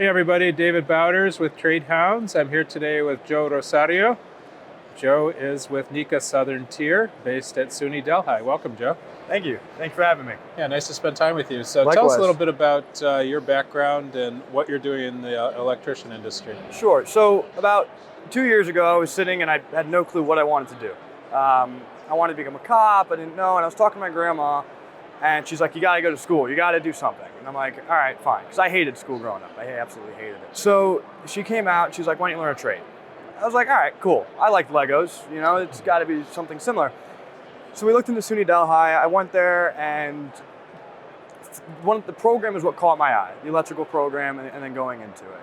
Hey everybody, David Bauders with Trade Hounds. I'm here today with Joe Rosario. Joe is with NECA Southern Tier, based at SUNY Delhi. Welcome, Joe. Thank you. Thanks for having me. Yeah, nice to spend time with you. So Likewise. tell us a little bit about your background and what you're doing in the electrician industry. Sure. So about 2 years ago, I was sitting and I had no clue what I wanted to do. I wanted to become a cop. I didn't know. And I was talking to my grandma, and she's like, you got to go to school. You got to do something. And I'm like, all right, fine. Because I hated school growing up. I absolutely hated it. So she came out. She's like, why don't you learn a trade? I was like, all right, cool. I like Legos. You know, it's got to be something similar. So we looked into SUNY Delhi. I went there, and the program is what caught my eye, the electrical program, and then going into it.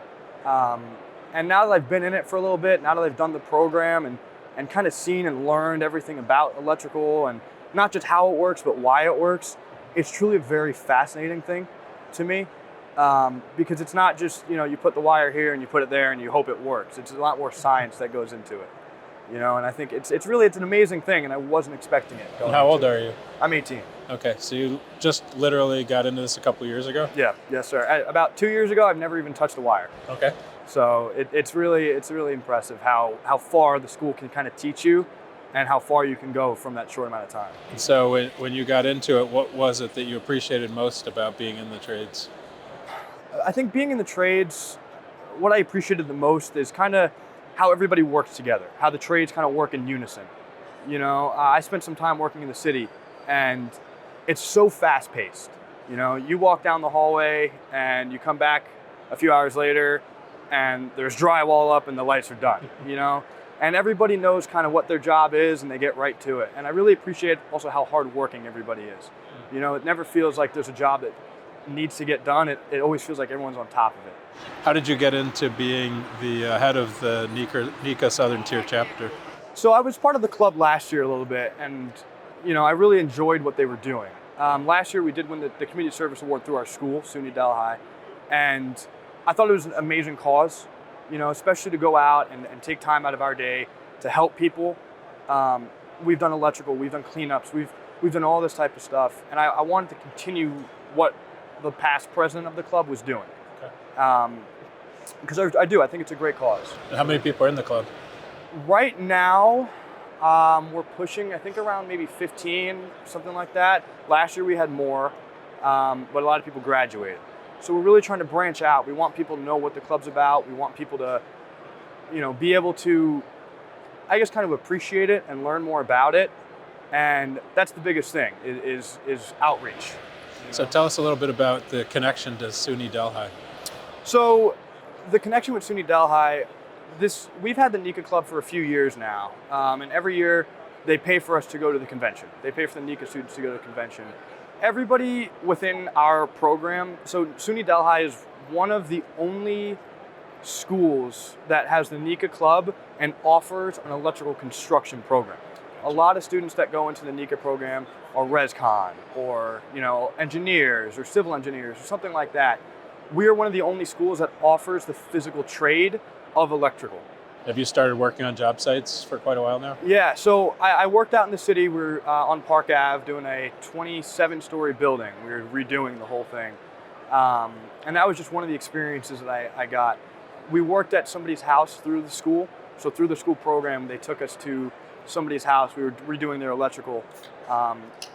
And now that I've been in it for a little bit, now that I've done the program and kind of seen and learned everything about electrical, and not just how it works, but why it works, it's truly a very fascinating thing to me. Because it's not just, you put the wire here and you put it there and you hope it works. It's a lot more science that goes into it. And I think it's an amazing thing, and I wasn't expecting it. And how old are you? I'm 18. Okay, so you just literally got into this a couple years ago? Yeah, yes, sir. About 2 years ago, I've never even touched a wire. Okay. So it's really impressive how far the school can kind of teach you, and how far you can go from that short amount of time. So when you got into it, what was it that you appreciated most about being in the trades? I think being in the trades, what I appreciated the most is kind of how everybody works together, how the trades kind of work in unison. I spent some time working in the city, and it's so fast-paced. You walk down the hallway and you come back a few hours later, and there's drywall up and the lights are done. And everybody knows kind of what their job is, and they get right to it. And I really appreciate also how hardworking everybody is. It never feels like there's a job that needs to get done. It always feels like everyone's on top of it. How did you get into being the head of the NECA Southern Tier chapter? So I was part of the club last year a little bit, and I really enjoyed what they were doing. Last year we did win the Community Service Award through our school, SUNY Delhi, and I thought it was an amazing cause, especially to go out and take time out of our day to help people. We've done electrical, we've done cleanups, we've done all this type of stuff, and I wanted to continue what the past president of the club was doing. Okay. Because I think it's a great cause. And how many people are in the club? Right now, we're pushing, I think, around maybe 15, something like that. Last year we had more, but a lot of people graduated. So we're really trying to branch out. We want people to know what the club's about. We want people to, be able to, I guess, kind of appreciate it and learn more about it. And that's the biggest thing, is outreach. So tell us a little bit about the connection to SUNY Delhi. So the connection with SUNY Delhi, we've had the NECA Club for a few years now, and every year they pay for us to go to the convention. They pay for the NECA students to go to the convention. Everybody within our program, so SUNY Delhi is one of the only schools that has the NECA Club and offers an electrical construction program. A lot of students that go into the NECA program are ResCon or engineers or civil engineers or something like that. We are one of the only schools that offers the physical trade of electrical. Have you started working on job sites for quite a while now? Yeah, so I worked out in the city. We're on Park Ave doing a 27-story building. We were redoing the whole thing. And that was just one of the experiences that I got. We worked at somebody's house through the school. So through the school program, they took us to somebody's house. We were redoing their electrical.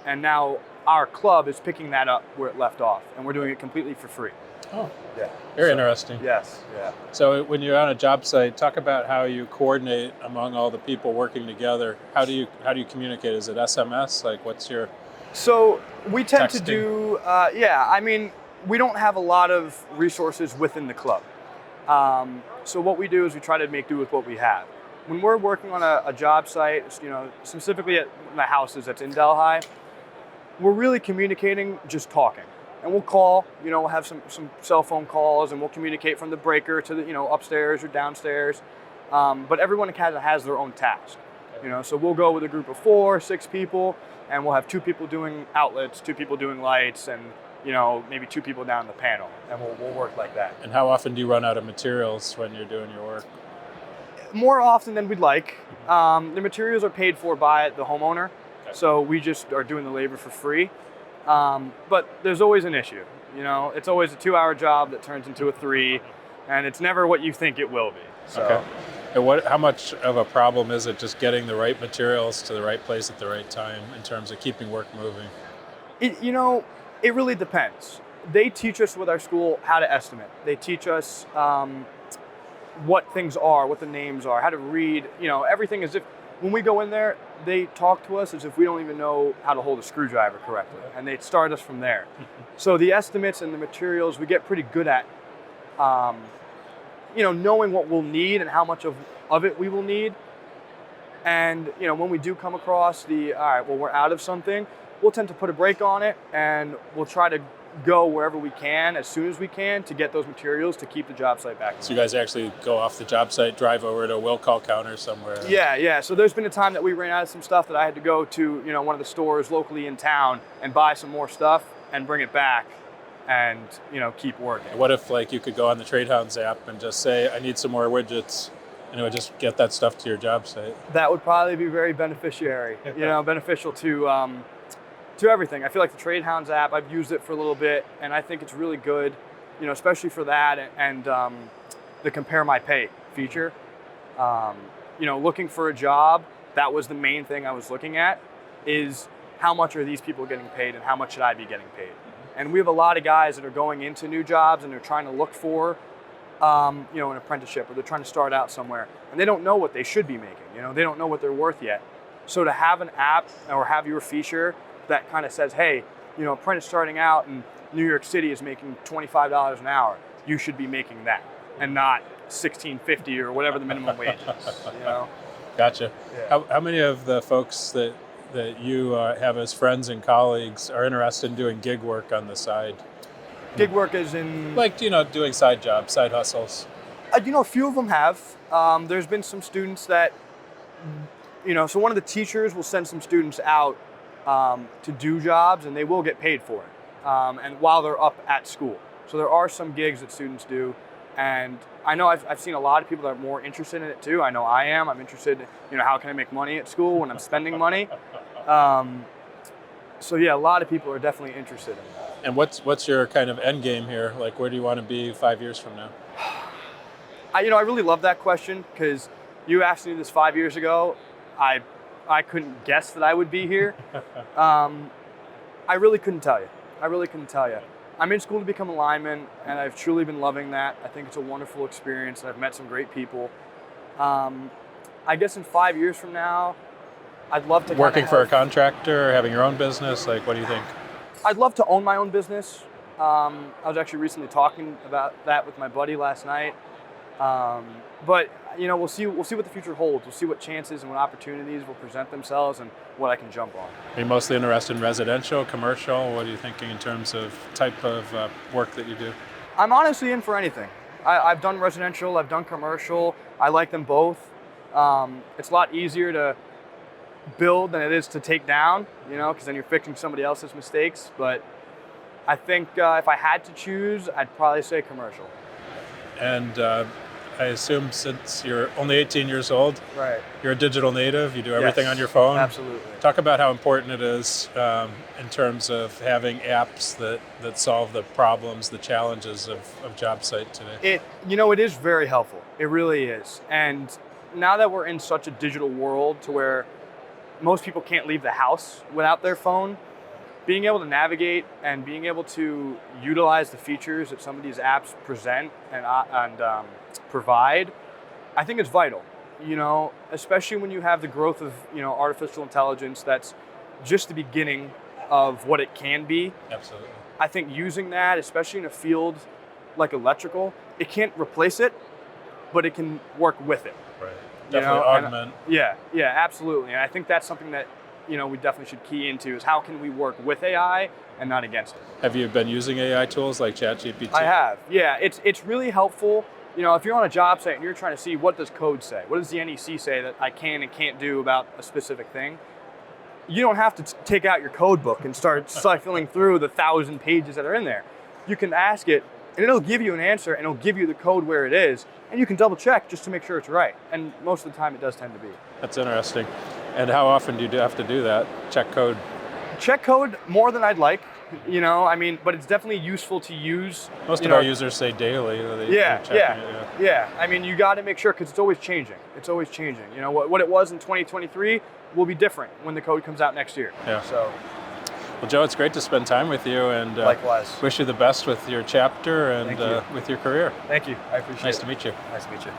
And now our club is picking that up where it left off. And we're doing it completely for free. Oh, yeah. Very interesting. Yes, yeah. So when you're on a job site, talk about how you coordinate among all the people working together. How do you communicate? Is it SMS? Like, what's your So we tend texting? to do, we don't have a lot of resources within the club. So what we do is we try to make do with what we have. When we're working on a job site, specifically at the houses that's in Delhi, we're really communicating, just talking. And we'll call, we'll have some cell phone calls, and we'll communicate from the breaker to the, upstairs or downstairs. But everyone kind of has their own task, So we'll go with a group of 4, 6 people, and we'll have 2 people doing outlets, 2 people doing lights, and maybe 2 people down the panel, and we'll work like that. And how often do you run out of materials when you're doing your work? More often than we'd like. The materials are paid for by the homeowner, so we just are doing the labor for free. But there's always an issue. You know, it's always a 2-hour job that turns into a 3, and it's never what you think it will be. So. Okay. And how much of a problem is it just getting the right materials to the right place at the right time in terms of keeping work moving? It really depends. They teach us with our school how to estimate. They teach us what things are, what the names are, how to read, everything as if when we go in there, they talk to us as if we don't even know how to hold a screwdriver correctly. And they start us from there. So the estimates and the materials, we get pretty good at, knowing what we'll need and how much of it we will need. And, when we do come across all right, well, we're out of something, we'll tend to put a brake on it and we'll try to go wherever we can as soon as we can to get those materials to keep the job site back. So you guys actually go off the job site, drive over to a will call counter somewhere? Yeah. So there's been a time that we ran out of some stuff that I had to go to, one of the stores locally in town and buy some more stuff and bring it back and, keep working. What if you could go on the Trade Hounds app and just say, I need some more widgets, and it would just get that stuff to your job site? That would probably be very beneficial to everything. I feel like the Trade Hounds app, I've used it for a little bit, and I think it's really good, especially for that and the compare my pay feature. Looking for a job, that was the main thing I was looking at, is how much are these people getting paid and how much should I be getting paid? And we have a lot of guys that are going into new jobs and they're trying to look for an apprenticeship, or they're trying to start out somewhere and they don't know what they should be making. They don't know what they're worth yet. So to have an app or have your feature that kind of says, hey, apprentice starting out in New York City is making $25 an hour. You should be making that and not $16.50 or whatever the minimum wage is. Gotcha. Yeah. How many of the folks that you have as friends and colleagues are interested in doing gig work on the side? Gig work is in... doing side jobs, side hustles. A few of them have. There's been some students that, so one of the teachers will send some students out to do jobs, and they will get paid for it, and while they're up at school. So there are some gigs that students do, and I know I've seen a lot of people that are more interested in it too. I know I am. I'm interested in, how can I make money at school when I'm spending money? So yeah, a lot of people are definitely interested in that. And what's your kind of end game here? Where do you want to be 5 years from now? I really love that question, because you asked me this 5 years ago. I couldn't guess that I would be here. I really couldn't tell you. I'm in school to become a lineman, and I've truly been loving that. I think it's a wonderful experience, and I've met some great people. I guess in 5 years from now, I'd love to working for a contractor, or having your own business. What do you think? I'd love to own my own business. I was actually recently talking about that with my buddy last night. But we'll see what the future holds. We'll see what chances and what opportunities will present themselves and what I can jump on. Are you mostly interested in residential, commercial? What are you thinking in terms of type of work that you do? I'm honestly in for anything. I've done residential, I've done commercial. I like them both. It's a lot easier to build than it is to take down, because then you're fixing somebody else's mistakes. But I think if I had to choose, I'd probably say commercial. And I assume since you're only 18 years old, right, you're a digital native, you do everything on your phone. Absolutely. Talk about how important it is in terms of having apps that solve the problems, the challenges of job site today. It is very helpful. It really is. And now that we're in such a digital world to where most people can't leave the house without their phone, being able to navigate and being able to utilize the features that some of these apps present and provide, I think it's vital, especially when you have the growth of, artificial intelligence. That's just the beginning of what it can be. Absolutely. I think using that, especially in a field like electrical, it can't replace it, but it can work with it. Right. Definitely augment. Yeah, absolutely. And I think that's something that, we definitely should key into, is how can we work with AI and not against it. Have you been using AI tools like ChatGPT? I have, yeah. It's really helpful. If you're on a job site and you're trying to see what does code say, what does the NEC say that I can and can't do about a specific thing, you don't have to take out your code book and start siphoning through the 1,000 pages that are in there. You can ask it, and it'll give you an answer, and it'll give you the code where it is, and you can double check just to make sure it's right. And most of the time it does tend to be. That's interesting. And how often do you have to do that? Check code? check code more than I'd like, but it's definitely useful to use. Most of our users say daily. They're checking it, Yeah. I mean, you got to make sure because it's always changing. It's always changing. What it was in 2023 will be different when the code comes out next year. Yeah. So. Well, Joe, it's great to spend time with you, and likewise. Wish you the best with your chapter and with your career. Thank you. I appreciate it. Nice to meet you. Nice to meet you.